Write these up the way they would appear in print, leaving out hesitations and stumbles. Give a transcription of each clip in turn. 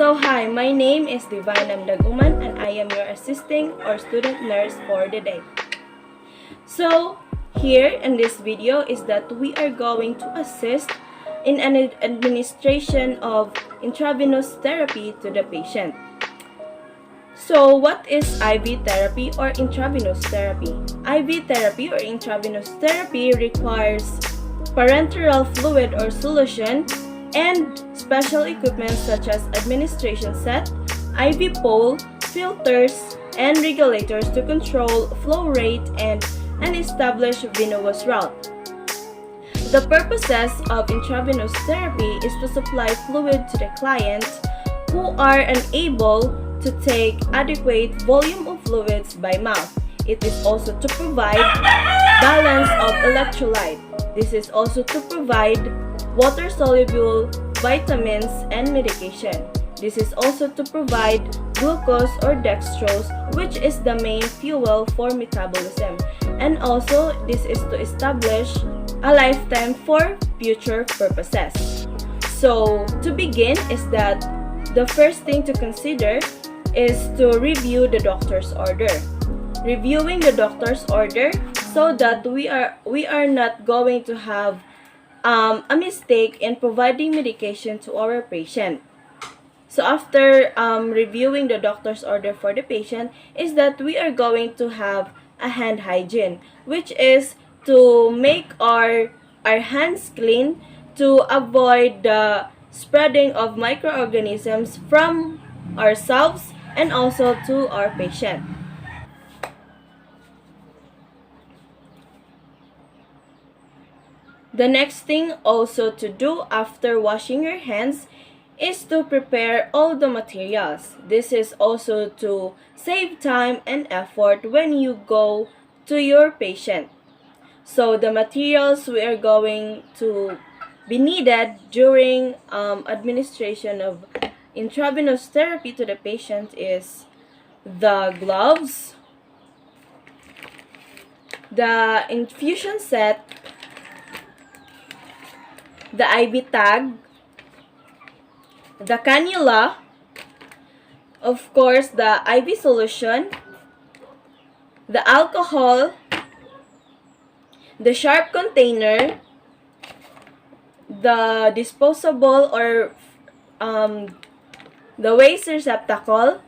So hi, my name is Dag-uman and I am your assisting or student nurse for the day. So here in this video is that we are going to assist in an administration of intravenous therapy to the patient. So what is IV therapy or intravenous therapy? IV therapy or intravenous therapy requires parenteral fluid or solution and special equipment such as administration set, IV pole, filters, and regulators to control flow rate and an established venous route. The purposes of intravenous therapy is to supply fluid to the client who are unable to take adequate volume of fluids by mouth. It is also to provide balance of electrolyte. This is also to provide water-soluble vitamins and medication. This is also to provide glucose or dextrose, which is the main fuel for metabolism. And also, this is to establish a lifetime for future purposes. So, to begin is that the first thing to consider is to review the doctor's order. Reviewing the doctor's order so that we are not going to have a mistake in providing medication to our patient. So after reviewing the doctor's order for the patient is that we are going to have a hand hygiene, which is to make our hands clean to avoid the spreading of microorganisms from ourselves and also to our patient. The next thing also to do after washing your hands is to prepare all the materials. This is also to save time and effort when you go to your patient. So the materials we are going to be needed during administration of intravenous therapy to the patient is the gloves, the infusion set, the IV tag, the cannula, of course the IV solution, the alcohol, the sharp container, the disposable or the waste receptacle,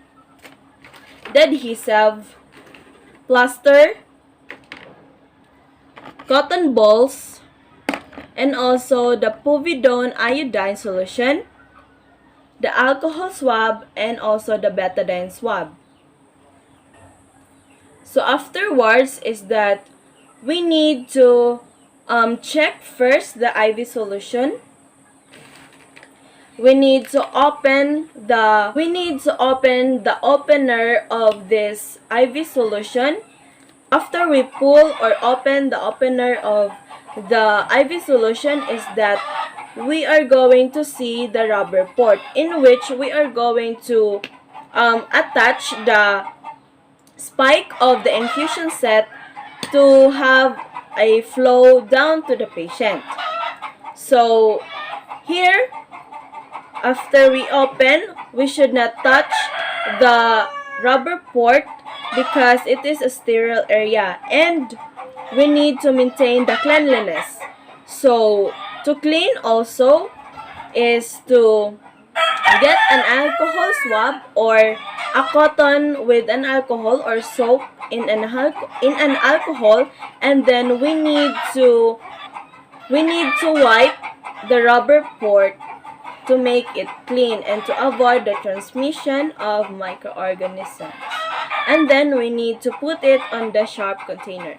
the adhesive, plaster, cotton balls, and also the povidone iodine solution, the alcohol swab, and also the betadine swab. So afterwards is that we need to check first the IV solution. We need to open the opener of this IV solution. After we pull or open the opener of the IV solution is that we are going to see the rubber port in which we are going to attach the spike of the infusion set to have a flow down to the patient. So here, after we open, we should not touch the rubber port because it is a sterile area and we need to maintain the cleanliness. So to clean also is to get an alcohol swab or a cotton with an alcohol or soap in an alcohol, and then we need to wipe the rubber port to make it clean and to avoid the transmission of microorganisms. And then we need to put it on the sharp container.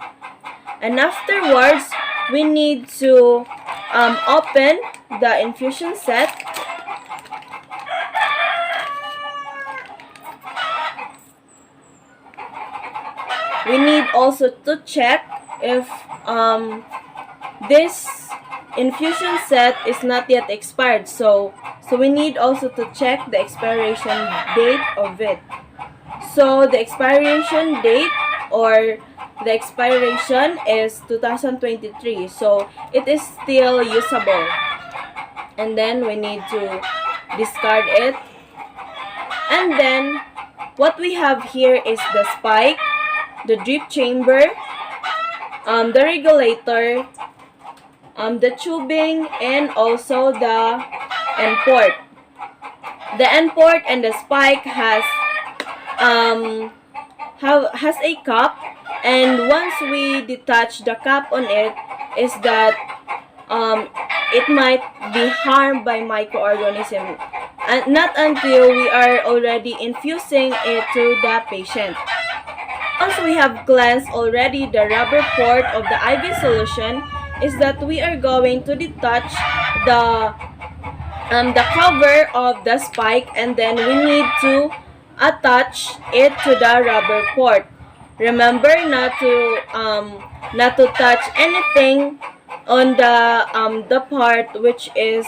And afterwards, we need to open the infusion set. We need also to check if this infusion set is not yet expired. So we need also to check the expiration date of it. So the expiration date or the expiration is 2023. So it is still usable. And then we need to discard it And then, what we have here is the spike, the drip chamber, the regulator, the tubing, and also the end port. The end port and the spike um, has a cap, and once we detach the cap on it, is that um, it might be harmed by microorganism, and not until we are already infusing it to the patient. Once we have cleansed already the rubber port of the IV solution, is that we are going to detach the the cover of the spike, and then we need to attach it to the rubber port. Remember not to touch anything on the part which is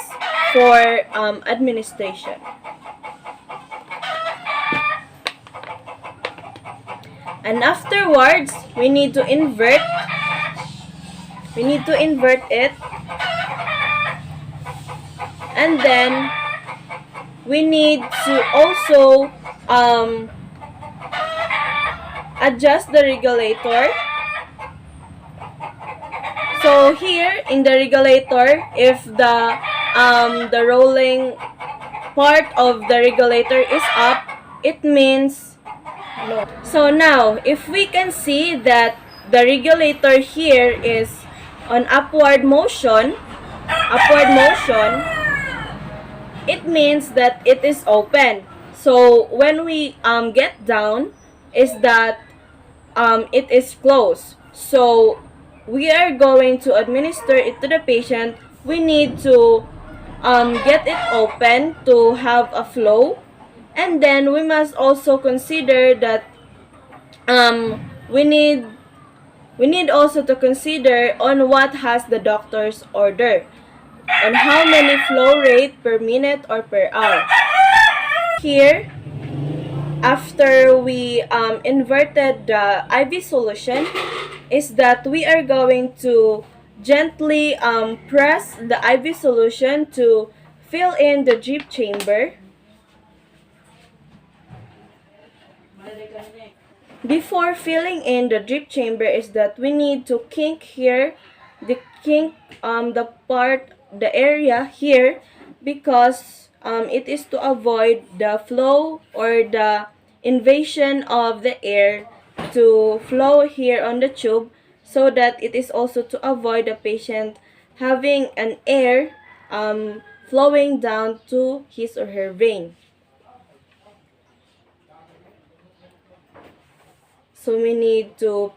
for administration. And afterwards, we need to invert it, and then we need to also adjust the regulator. So here in the regulator, if the rolling part of the regulator is up, it means no. So now, if we can see that the regulator here is on upward motion, it means that it is open. So when we get down, is that it is closed. So we are going to administer it to the patient. We need to get it open to have a flow, and then we must also consider that we need also to consider on what has the doctor's order, on how many flow rate per minute or per hour. Here, after we inverted the IV solution, is that we are going to gently press the IV solution to fill in the drip chamber. Before filling in the drip chamber, is that we need to kink here, the area here, because it is to avoid the flow or the invasion of the air to flow here on the tube, so that it is also to avoid the patient having an air flowing down to his or her vein. So we need to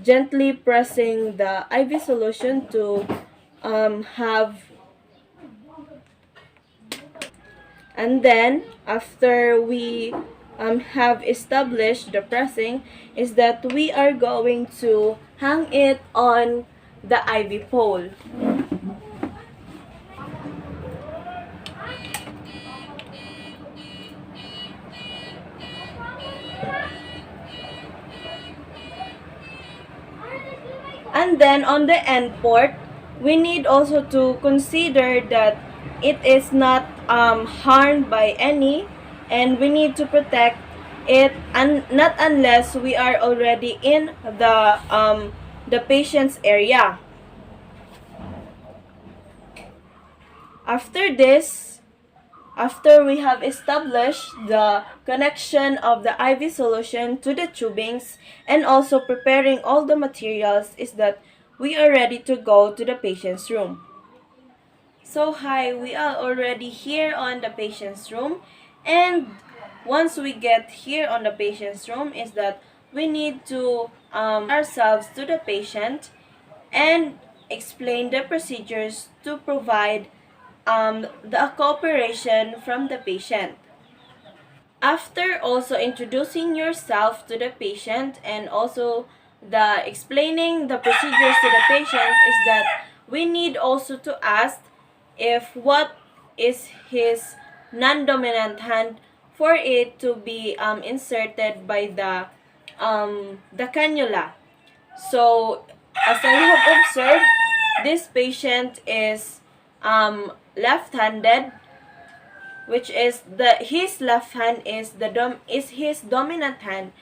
gently pressing the IV solution to have, and then after we have established the pressing, is that we are going to hang it on the IV pole. And then on the end port, we need also to consider that it is not harmed by any, and we need to protect it, and not unless we are already in the patient's area. After this, after we have established the connection of the IV solution to the tubings and also preparing all the materials, is that we are ready to go to the patient's room. So hi, we are already here on the patient's room, and once we get here on the patient's room, is that we need to ourselves to the patient and explain the procedures to provide the cooperation from the patient. After also introducing yourself to the patient and also the explaining the procedures to the patient, is that we need also to ask if what is his non-dominant hand for it to be inserted by the cannula. So as I have observed, this patient is left-handed, which is his left hand is his dominant hand.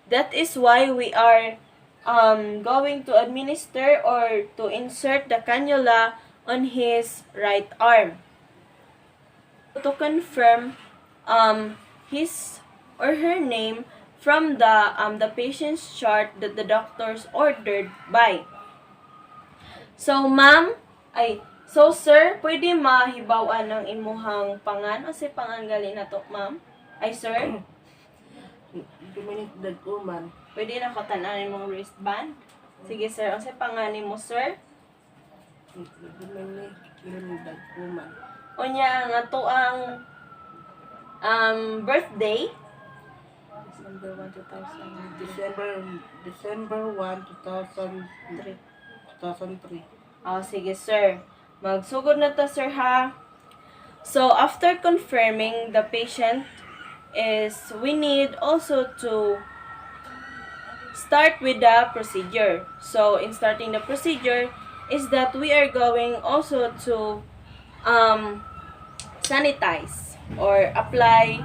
That is why we are going to administer or to insert the cannula on his right arm. To confirm his or her name from the patient's chart that the doctors ordered by. So, ma'am, sir, pwede mahibawan ng imuhang pangan o si pangan gali na to, ma'am? Sir? Dag-uman. Pwede na ko tananin mong wristband? Sige, sir. O si panganin mo, sir? Dag-uman. O niya, nga to ang birthday? December 1, 2000. December 1, 2003. 2003. Sige, sir. Magsugod na to, sir, ha? So, after confirming the patient we need also to start with the procedure. So, in starting the procedure is that we are going also to sanitize or apply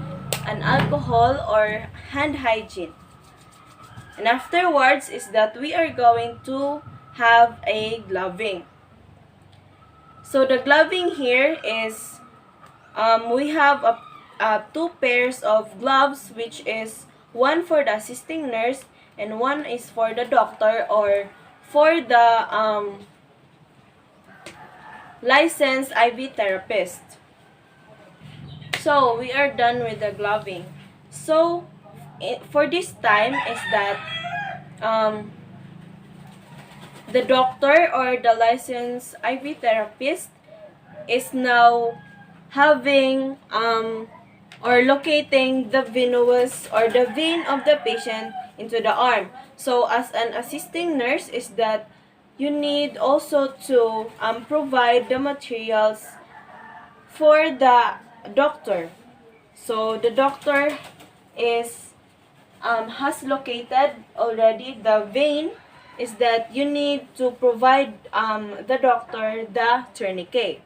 an alcohol or hand hygiene. And afterwards is that we are going to have a gloving. So the gloving here is we have two pairs of gloves, which is one for the assisting nurse and one is for the doctor or for the licensed IV therapist. So we are done with the gloving. So for this time is that the doctor or the licensed IV therapist is now having or locating the venous or the vein of the patient into the arm. So as an assisting nurse is that you need also to provide the materials for the doctor. So the doctor has located already the vein is that you need to provide the doctor the tourniquet.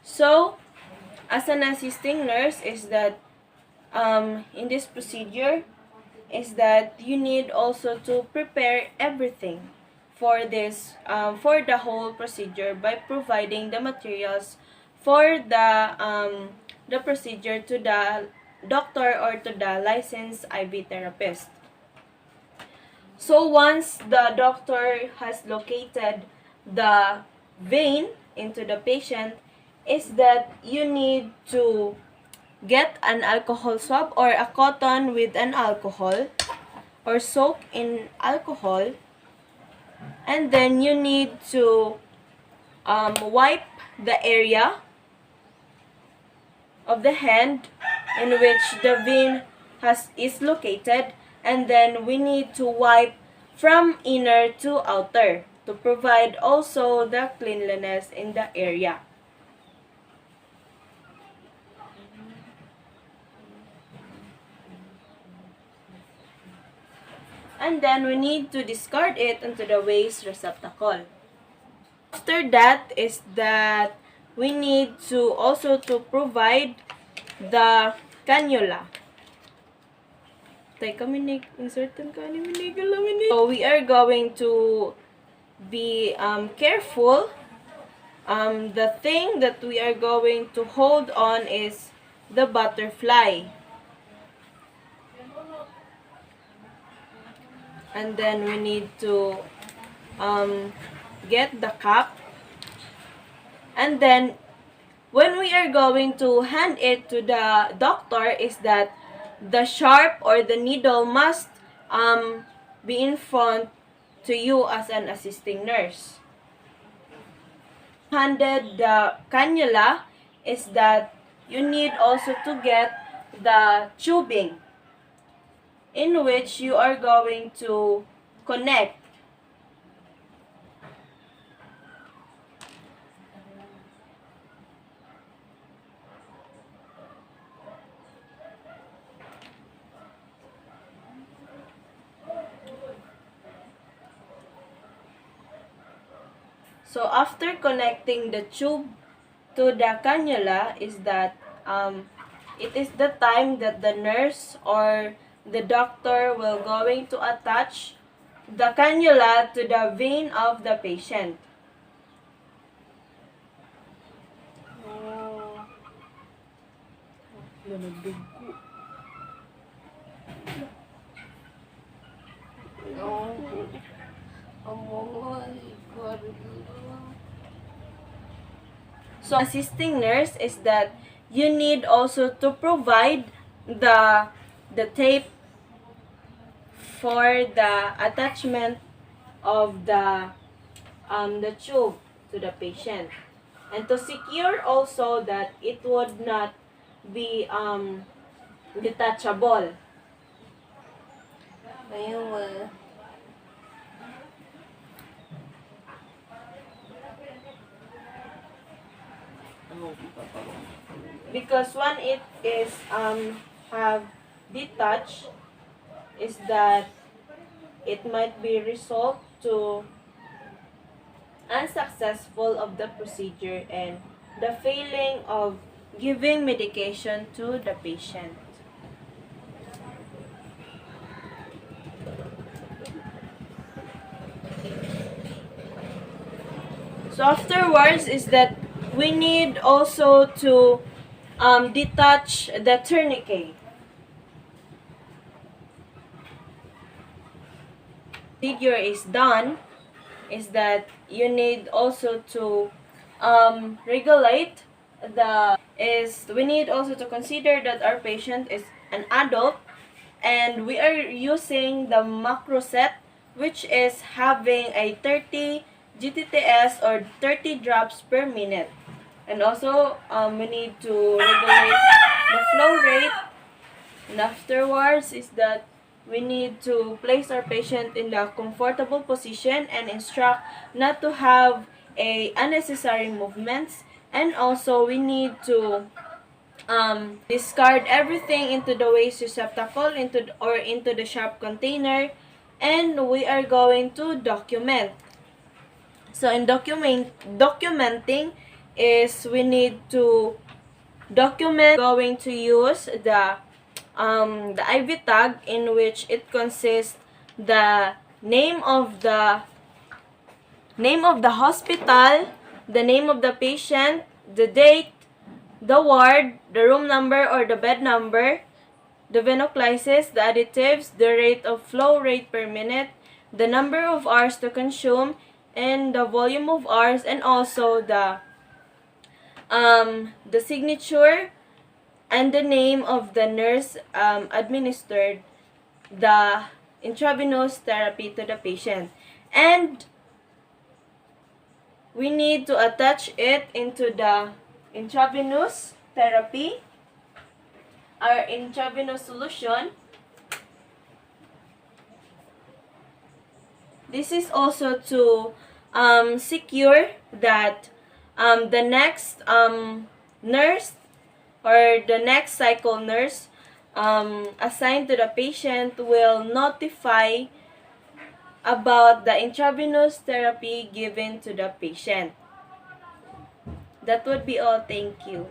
So, as an assisting nurse is that in this procedure is that you need also to prepare everything for this for the whole procedure by providing the materials for the procedure to the doctor or to the licensed IV therapist. So once the doctor has located the vein into the patient is that you need to get an alcohol swab or a cotton with an alcohol or soak in alcohol, and then you need to wipe the area of the hand in which the vein is located, and then we need to wipe from inner to outer to provide also the cleanliness in the area. And then we need to discard it into the waste receptacle. After that is that we need to also to provide the cannula. So we are going to be careful. The thing that we are going to hold on is the butterfly. And then we need to get the cap. And then when we are going to hand it to the doctor is that the sharp or the needle must be in front to you as an assisting nurse. Handed the cannula is that you need also to get the tubing in which you are going to connect So after connecting the tube to the cannula is that it is the time that the nurse or the doctor will going to attach the cannula to the vein of the patient. Oh. Yan ang dugo. Oh. Amoy. So assisting nurse is that you need also to provide the tape for the attachment of the tube to the patient, and to secure also that it would not be detachable. Ayun. Because when it is have detached is that it might be result to unsuccessful of the procedure and the failing of giving medication to the patient. So afterwards is that we need also to detach the tourniquet. Procedure is done is that you need also to regulate we need also to consider that our patient is an adult and we are using the macro set, which is having a 30 GTTS or 30 drops per minute. And also we need to regulate the flow rate, and afterwards is that we need to place our patient in the comfortable position and instruct not to have a unnecessary movements, and also we need to discard everything into the waste receptacle into the sharp container, and we are going to document. So in documenting is we need to document going to use the IV tag, in which it consists the name of the hospital, the name of the patient, the date, the ward, the room number or the bed number, the venoclisis, the additives, the rate of flow rate per minute, the number of hours to consume, and the volume of hours, and also the signature and the name of the nurse administered the intravenous therapy to the patient. And we need to attach it into the intravenous therapy, our intravenous solution. This is also to secure that the next nurse or the next cycle nurse assigned to the patient will notify about the intravenous therapy given to the patient. That would be all. Thank you.